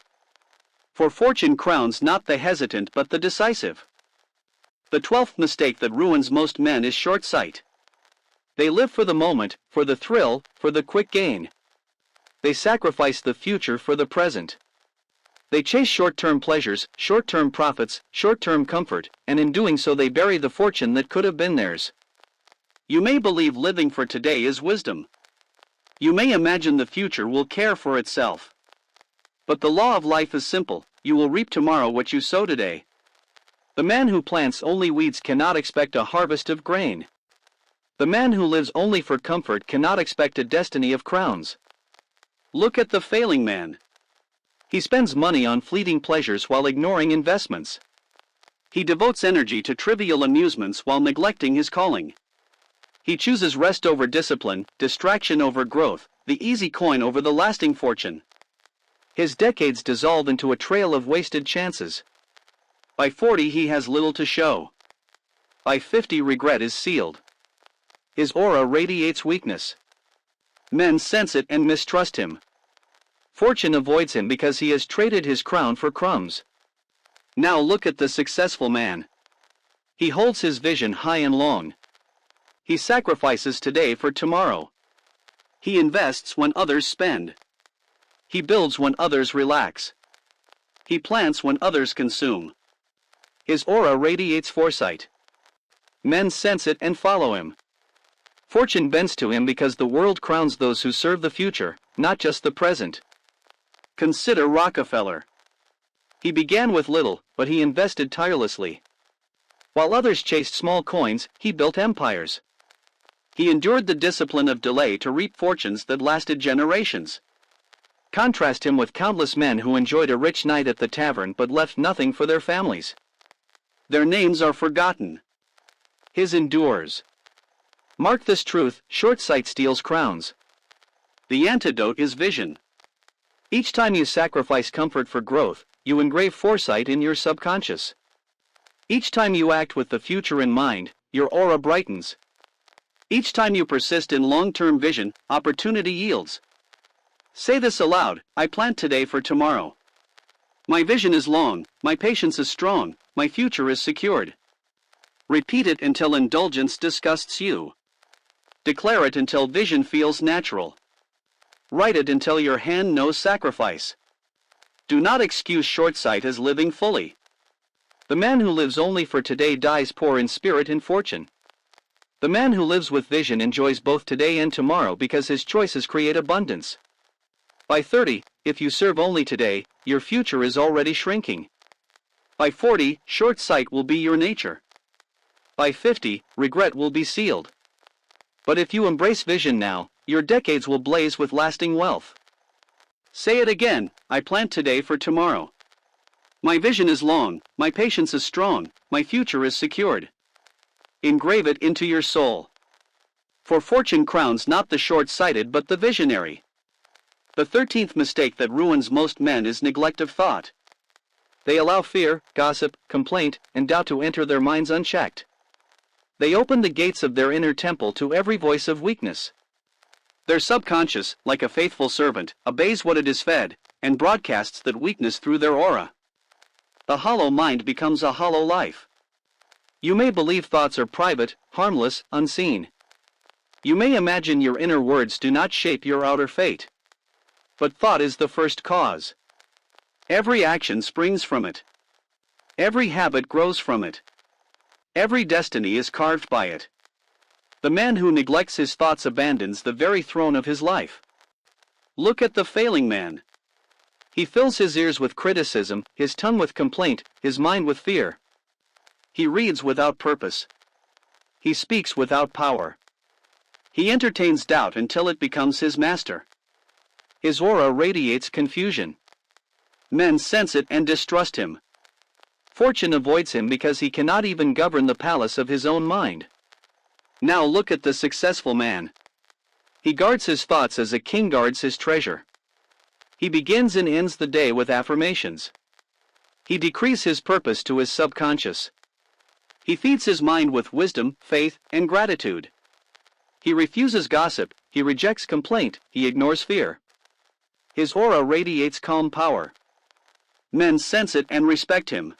For fortune crowns not the hesitant but the decisive. The 12th mistake that ruins most men is short sight. They live for the moment, for the thrill, for the quick gain. They sacrifice the future for the present. They chase short-term pleasures, short-term profits, short-term comfort, and in doing so they bury the fortune that could have been theirs. You may believe living for today is wisdom. You may imagine the future will care for itself. But the law of life is simple: you will reap tomorrow what you sow today. The man who plants only weeds cannot expect a harvest of grain. The man who lives only for comfort cannot expect a destiny of crowns. Look at the failing man. He spends money on fleeting pleasures while ignoring investments. He devotes energy to trivial amusements while neglecting his calling. He chooses rest over discipline, distraction over growth, the easy coin over the lasting fortune. His decades dissolve into a trail of wasted chances. By 40 he has little to show. By 50 regret is sealed. His aura radiates weakness. Men sense it and mistrust him. Fortune avoids him because he has traded his crown for crumbs. Now look at the successful man. He holds his vision high and long. He sacrifices today for tomorrow. He invests when others spend. He builds when others relax. He plants when others consume. His aura radiates foresight. Men sense it and follow him. Fortune bends to him because the world crowns those who serve the future, not just the present. Consider Rockefeller. He began with little, but he invested tirelessly. While others chased small coins, he built empires. He endured the discipline of delay to reap fortunes that lasted generations. Contrast him with countless men who enjoyed a rich night at the tavern but left nothing for their families. Their names are forgotten. His endures. Mark this truth: short sight steals crowns. The antidote is vision. Each time you sacrifice comfort for growth, you engrave foresight in your subconscious. Each time you act with the future in mind, your aura brightens. Each time you persist in long-term vision, opportunity yields. Say this aloud: I plant today for tomorrow. My vision is long, my patience is strong, my future is secured. Repeat it until indulgence disgusts you. Declare it until vision feels natural. Write it until your hand knows sacrifice. Do not excuse short sight as living fully. The man who lives only for today dies poor in spirit and fortune. The man who lives with vision enjoys both today and tomorrow because his choices create abundance. By 30, if you serve only today, your future is already shrinking. By 40, short sight will be your nature. By 50, regret will be sealed. But if you embrace vision now, your decades will blaze with lasting wealth. Say it again: I plant today for tomorrow. My vision is long, my patience is strong, my future is secured. Engrave it into your soul. For fortune crowns not the short-sighted but the visionary. The 13th mistake that ruins most men is neglect of thought. They allow fear, gossip, complaint, and doubt to enter their minds unchecked. They open the gates of their inner temple to every voice of weakness. Their subconscious, like a faithful servant, obeys what it is fed, and broadcasts that weakness through their aura. The hollow mind becomes a hollow life. You may believe thoughts are private, harmless, unseen. You may imagine your inner words do not shape your outer fate. But thought is the first cause. Every action springs from it. Every habit grows from it. Every destiny is carved by it. The man who neglects his thoughts abandons the very throne of his life. Look at the failing man. He fills his ears with criticism, his tongue with complaint, his mind with fear. He reads without purpose. He speaks without power. He entertains doubt until it becomes his master. His aura radiates confusion. Men sense it and distrust him. Fortune avoids him because he cannot even govern the palace of his own mind. Now look at the successful man. He guards his thoughts as a king guards his treasure. He begins and ends the day with affirmations. He decrees his purpose to his subconscious. He feeds his mind with wisdom, faith, and gratitude. He refuses gossip, he rejects complaint, he ignores fear. His aura radiates calm power. Men sense it and respect him.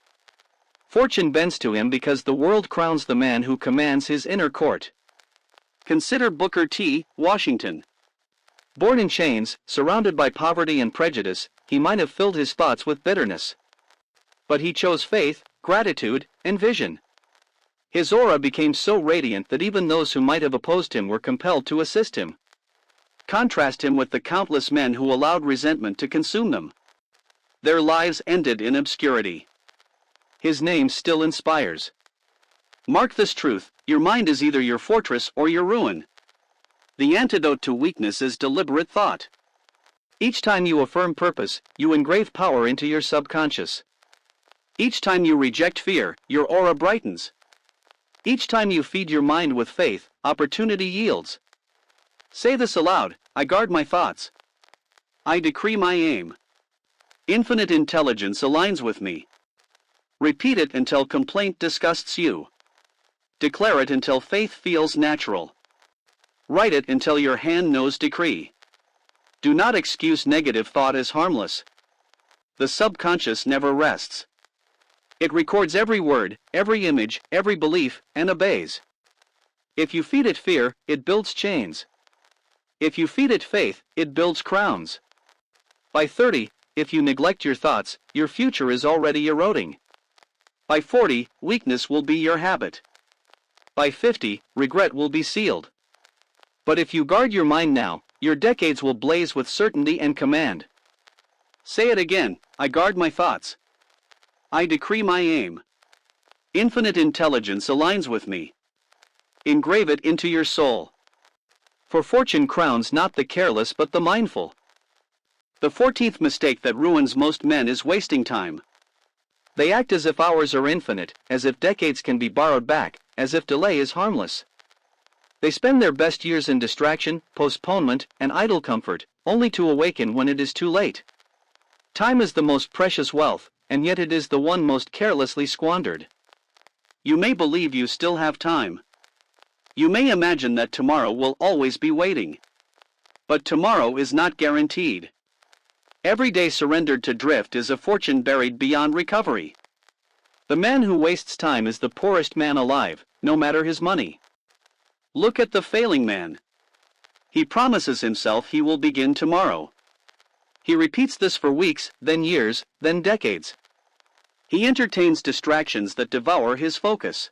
Fortune bends to him because the world crowns the man who commands his inner court. Consider Booker T. Washington. Born in chains, surrounded by poverty and prejudice, he might have filled his thoughts with bitterness. But he chose faith, gratitude, and vision. His aura became so radiant that even those who might have opposed him were compelled to assist him. Contrast him with the countless men who allowed resentment to consume them. Their lives ended in obscurity. His name still inspires. Mark this truth: your mind is either your fortress or your ruin. The antidote to weakness is deliberate thought. Each time you affirm purpose, you engrave power into your subconscious. Each time you reject fear, your aura brightens. Each time you feed your mind with faith, opportunity yields. Say this aloud: I guard my thoughts. I decree my aim. Infinite intelligence aligns with me. Repeat it until complaint disgusts you. Declare it until faith feels natural. Write it until your hand knows decree. Do not excuse negative thought as harmless. The subconscious never rests. It records every word, every image, every belief, and obeys. If you feed it fear, it builds chains. If you feed it faith, it builds crowns. By 30, if you neglect your thoughts, your future is already eroding. By 40, weakness will be your habit. By 50, regret will be sealed. But if you guard your mind now, your decades will blaze with certainty and command. Say it again: I guard my thoughts. I decree my aim. Infinite intelligence aligns with me. Engrave it into your soul. For fortune crowns not the careless but the mindful. The 14th mistake that ruins most men is wasting time. They act as if hours are infinite, as if decades can be borrowed back, as if delay is harmless. They spend their best years in distraction, postponement, and idle comfort, only to awaken when it is too late. Time is the most precious wealth, and yet it is the one most carelessly squandered. You may believe you still have time. You may imagine that tomorrow will always be waiting. But tomorrow is not guaranteed. Every day surrendered to drift is a fortune buried beyond recovery. The man who wastes time is the poorest man alive, no matter his money. Look at the failing man. He promises himself he will begin tomorrow. He repeats this for weeks, then years, then decades. He entertains distractions that devour his focus.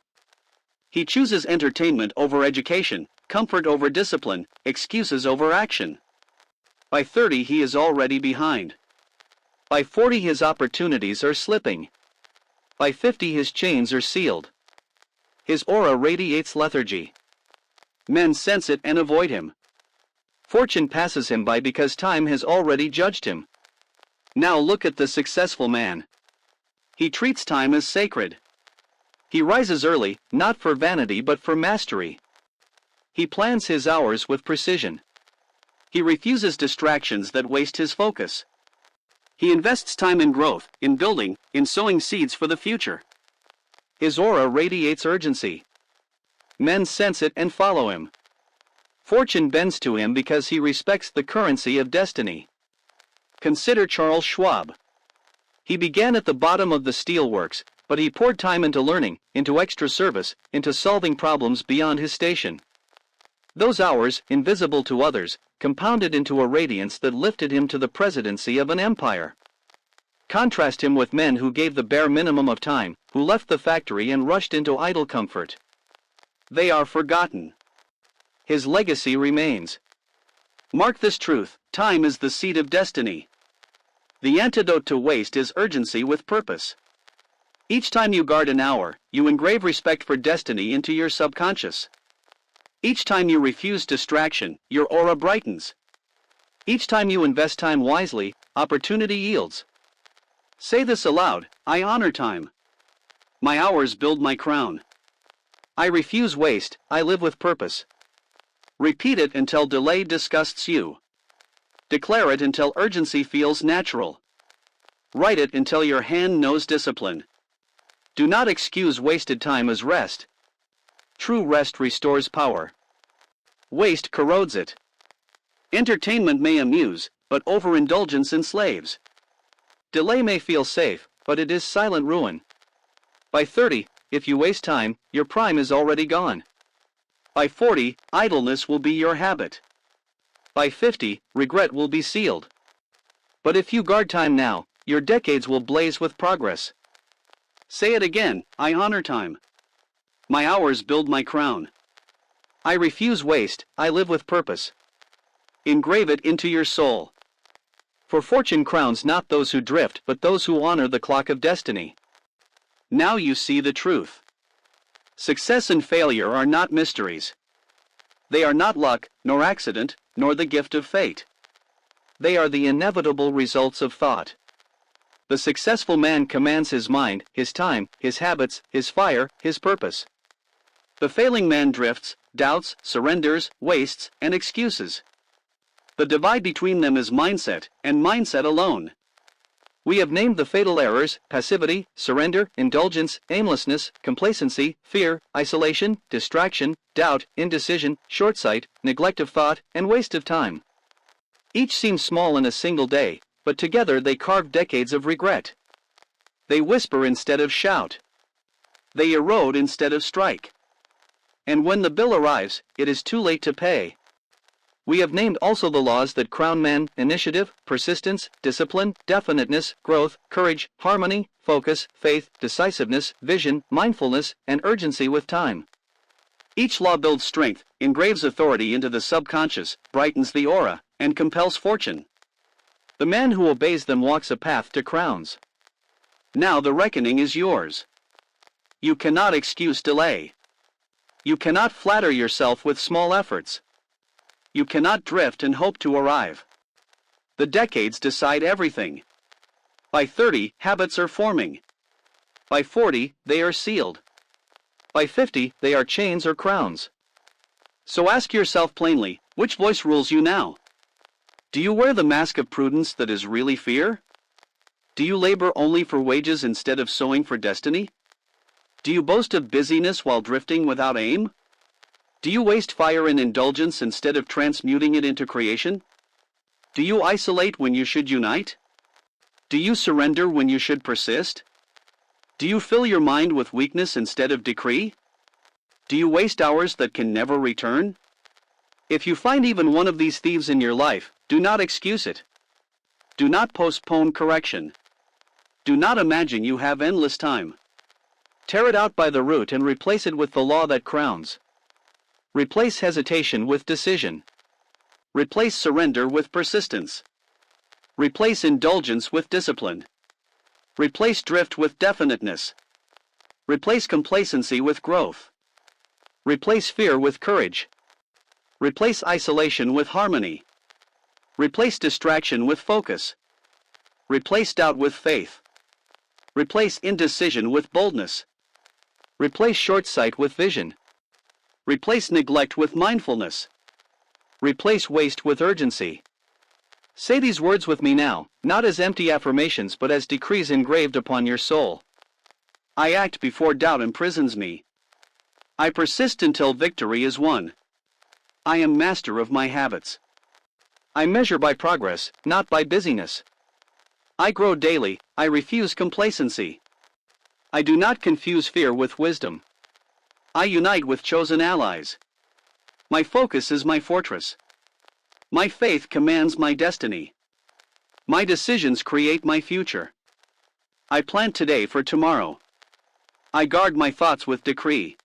He chooses entertainment over education, comfort over discipline, excuses over action. By 30 he is already behind. By 40 his opportunities are slipping. By 50 his chains are sealed. His aura radiates lethargy. Men sense it and avoid him. Fortune passes him by because time has already judged him. Now look at the successful man. He treats time as sacred. He rises early, not for vanity but for mastery. He plans his hours with precision. He refuses distractions that waste his focus. He invests time in growth, in building, in sowing seeds for the future. His aura radiates urgency. Men sense it and follow him. Fortune bends to him because he respects the currency of destiny. Consider Charles Schwab. He began at the bottom of the steelworks, but he poured time into learning, into extra service, into solving problems beyond his station. Those hours, invisible to others, compounded into a radiance that lifted him to the presidency of an empire. Contrast him with men who gave the bare minimum of time, who left the factory and rushed into idle comfort. They are forgotten. His legacy remains. Mark this truth: time is the seed of destiny. The antidote to waste is urgency with purpose. Each time you guard an hour, you engrave respect for destiny into your subconscious. Each time you refuse distraction, your aura brightens. Each time you invest time wisely, opportunity yields. Say this aloud: I honor time. My hours build my crown. I refuse waste, I live with purpose. Repeat it until delay disgusts you. Declare it until urgency feels natural. Write it until your hand knows discipline. Do not excuse wasted time as rest. True rest restores power. Waste corrodes it. Entertainment may amuse, but overindulgence enslaves. Delay may feel safe, but it is silent ruin. By 30, if you waste time, your prime is already gone. By 40, idleness will be your habit. By 50, regret will be sealed. But if you guard time now, your decades will blaze with progress. Say it again: I honor time. My hours build my crown. I refuse waste, I live with purpose. Engrave it into your soul. For fortune crowns not those who drift but those who honor the clock of destiny. Now you see the truth. Success and failure are not mysteries. They are not luck, nor accident, nor the gift of fate. They are the inevitable results of thought. The successful man commands his mind, his time, his habits, his fire, his purpose. The failing man drifts, doubts, surrenders, wastes, and excuses. The divide between them is mindset, and mindset alone. We have named the fatal errors: passivity, surrender, indulgence, aimlessness, complacency, fear, isolation, distraction, doubt, indecision, short-sight, neglect of thought, and waste of time. Each seems small in a single day, but together they carve decades of regret. They whisper instead of shout. They erode instead of strike. And when the bill arrives, it is too late to pay. We have named also the laws that crown men: initiative, persistence, discipline, definiteness, growth, courage, harmony, focus, faith, decisiveness, vision, mindfulness, and urgency with time. Each law builds strength, engraves authority into the subconscious, brightens the aura, and compels fortune. The man who obeys them walks a path to crowns. Now the reckoning is yours. You cannot excuse delay. You cannot flatter yourself with small efforts. you cannot drift and hope to arrive. The decades decide everything. By 30, habits are forming. By 40, they are sealed. By 50, they are chains or crowns. So ask yourself plainly, which voice rules you now? Do you wear the mask of prudence that is really fear? Do you labor only for wages instead of sowing for destiny? Do you boast of busyness while drifting without aim? Do you waste fire in indulgence instead of transmuting it into creation? Do you isolate when you should unite? Do you surrender when you should persist? Do you fill your mind with weakness instead of decree? Do you waste hours that can never return? If you find even one of these thieves in your life, do not excuse it. Do not postpone correction. Do not imagine you have endless time. Tear it out by the root and replace it with the law that crowns. Replace hesitation with decision. Replace surrender with persistence. Replace indulgence with discipline. Replace drift with definiteness. Replace complacency with growth. Replace fear with courage. Replace isolation with harmony. Replace distraction with focus. Replace doubt with faith. Replace indecision with boldness. Replace short sight with vision. Replace neglect with mindfulness. Replace waste with urgency. Say these words with me now, not as empty affirmations but as decrees engraved upon your soul. I act before doubt imprisons me. I persist until victory is won. I am master of my habits. I measure by progress, not by busyness. I grow daily, I refuse complacency. I do not confuse fear with wisdom. I unite with chosen allies. My focus is my fortress. My faith commands my destiny. My decisions create my future. I plant today for tomorrow. I guard my thoughts with decree.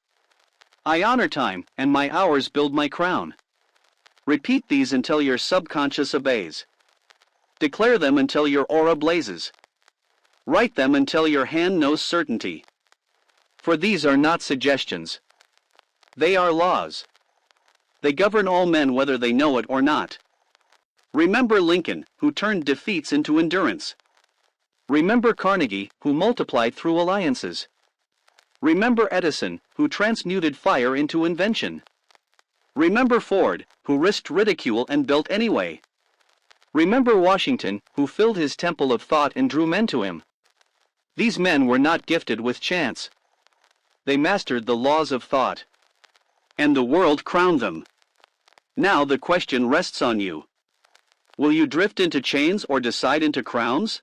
I honor time, and my hours build my crown. Repeat these until your subconscious obeys. Declare them until your aura blazes. Write them until your hand knows certainty. For these are not suggestions. They are laws. They govern all men whether they know it or not. Remember Lincoln, who turned defeats into endurance. Remember Carnegie, who multiplied through alliances. Remember Edison, who transmuted fire into invention. Remember Ford, who risked ridicule and built anyway. Remember Washington, who filled his temple of thought and drew men to him. These men were not gifted with chance. They mastered the laws of thought. And the world crowned them. Now the question rests on you. Will you drift into chains or decide into crowns?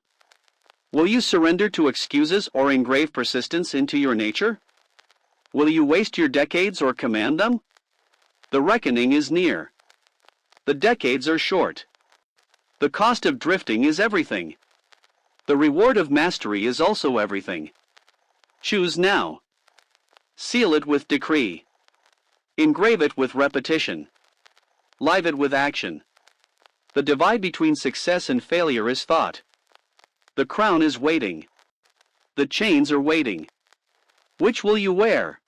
Will you surrender to excuses or engrave persistence into your nature? Will you waste your decades or command them? The reckoning is near. The decades are short. The cost of drifting is everything. The reward of mastery is also everything. Choose now. Seal it with decree. Engrave it with repetition. Live it with action. The divide between success and failure is thought. The crown is waiting. The chains are waiting. Which will you wear?